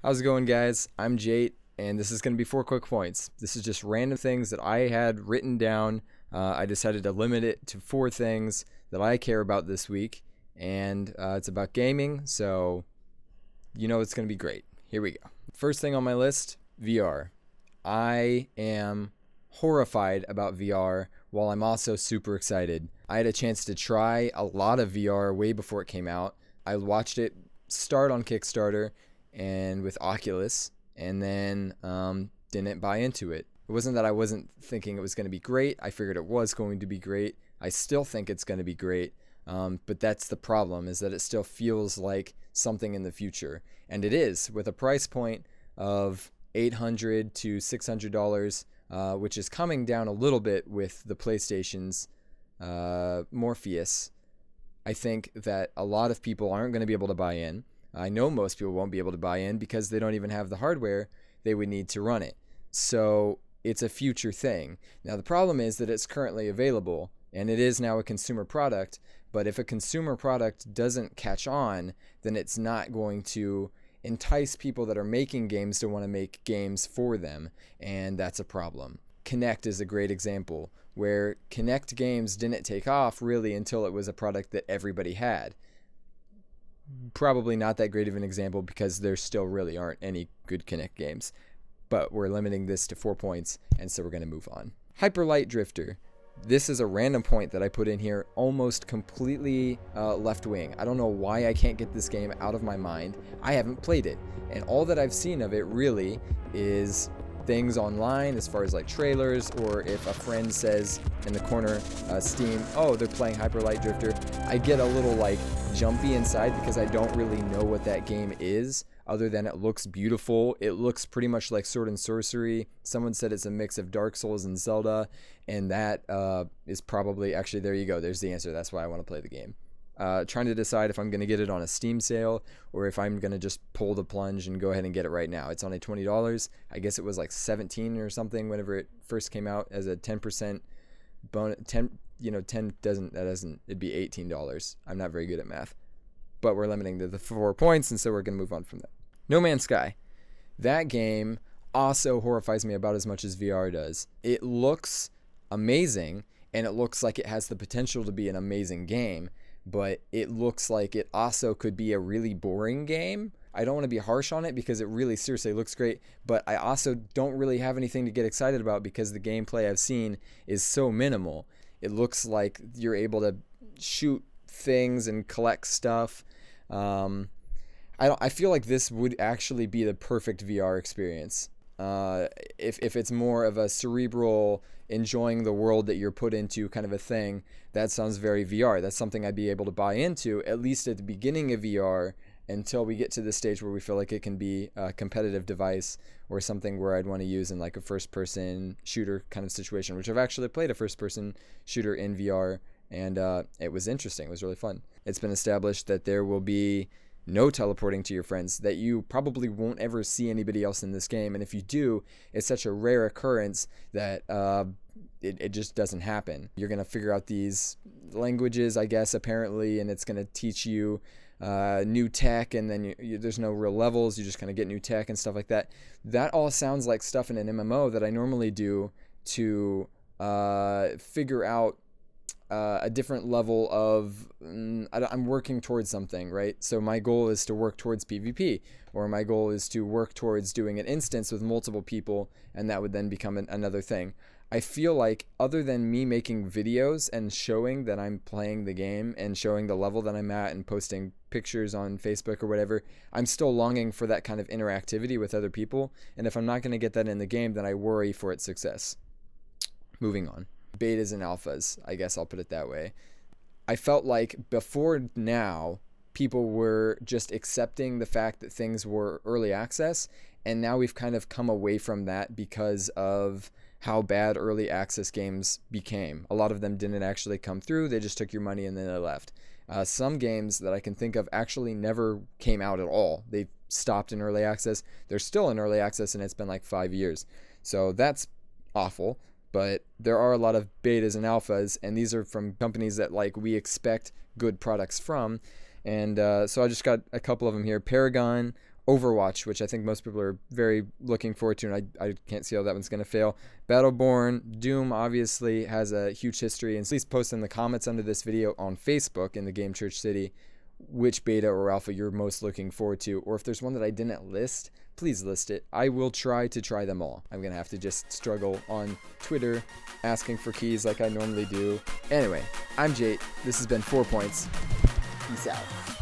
How's it going, guys? I'm Jate, and this is going to be 4 quick points. This is just random things that I had written down. I decided to limit it to 4 things that I care about this week, and it's about gaming, so you know it's going to be great. Here we go. First thing on my list, VR. I am horrified about VR, while I'm also super excited. I had a chance to try a lot of VR way before it came out. I watched it start on Kickstarter and with Oculus, and then didn't buy into it. It wasn't that I wasn't thinking it was going to be great. I figured it was going to be great. I still think it's going to be great, but that's the problem, is that it still feels like something in the future. And it is, with a price point of $800 to $600, which is coming down a little bit with the PlayStation's Morpheus. I think that a lot of people aren't going to be able to buy in. I know most people won't be able to buy in because they don't even have the hardware they would need to run it. So it's a future thing. Now, the problem is that it's currently available, and it is now a consumer product. But if a consumer product doesn't catch on, then it's not going to entice people that are making games to want to make games for them, and that's a problem. Kinect is a great example, where Kinect games didn't take off really until it was a product that everybody had. Probably not that great of an example because there still really aren't any good Kinect games. But we're limiting this to 4 points, and so we're going to move on. Hyper Light Drifter. This is a random point that I put in here, almost completely left wing. I don't know why I can't get this game out of my mind. I haven't played it, and all that I've seen of it really is things online as far as like trailers, or if a friend says in the corner, Steam, oh, they're playing Hyper Light Drifter, I get a little like jumpy inside because I don't really know what that game is, other than it looks beautiful. It looks pretty much like Sword and Sorcery. Someone said it's a mix of Dark Souls and Zelda, and that is probably, actually, there you go, there's the answer. That's why I want to play the game. Trying to decide if I'm going to get it on a Steam sale or if I'm going to just pull the plunge and go ahead and get it right now. It's only $20. I guess it was like 17 or something whenever it first came out as a 10% bonus. 10 doesn't, it'd be $18. I'm not very good at math. But we're limiting to the 4 points, and so we're going to move on from that. No Man's Sky. That game also horrifies me about as much as VR does. It looks amazing, and it looks like it has the potential to be an amazing game, but it looks like it also could be a really boring game. I don't want to be harsh on it because it really seriously looks great, but I also don't really have anything to get excited about because the gameplay I've seen is so minimal. It looks like you're able to shoot things and collect stuff. I feel like this would actually be the perfect VR experience. If it's more of a cerebral, enjoying the world that you're put into kind of a thing, that sounds very VR. That's something I'd be able to buy into, at least at the beginning of VR, until we get to the stage where we feel like it can be a competitive device or something where I'd want to use in like a first-person shooter kind of situation, which I've actually played a first-person shooter in VR, and it was interesting. It was really fun. It's been established that there will be no teleporting to your friends, that you probably won't ever see anybody else in this game, and if you do, it's such a rare occurrence that it just doesn't happen. You're going to figure out these languages, I guess, apparently, and it's going to teach you new tech, and then there's no real levels. You just kind of get new tech and stuff like that. That all sounds like stuff in an MMO that I normally do to figure out a different level of, I'm working towards something, right? So my goal is to work towards PvP, or my goal is to work towards doing an instance with multiple people, and that would then become another thing. I feel like other than me making videos and showing that I'm playing the game and showing the level that I'm at and posting pictures on Facebook or whatever, I'm still longing for that kind of interactivity with other people. And if I'm not going to get that in the game, then I worry for its success. Moving on. Betas and alphas, I guess I'll put it that way. I felt like before now, people were just accepting the fact that things were early access, and now we've kind of come away from that because of how bad early access games became. A lot of them didn't actually come through, they just took your money and then they left. Some games that I can think of actually never came out at all. They stopped in early access. They're still in early access, and it's been like 5 years. So that's awful. But there are a lot of betas and alphas, and these are from companies that like we expect good products from. And so I just got a couple of them here. Paragon Overwatch, which I think most people are very looking forward to, and I can't see how that one's going to fail. Battleborn, Doom obviously has a huge history, and please post in the comments under this video on Facebook in the Gamechurch City which beta or alpha you're most looking forward to, or if there's one that I didn't list, please list it. I will try to try them all. I'm going to have to just struggle on Twitter asking for keys like I normally do. Anyway, I'm Jate. This has been 4 Points. Peace out.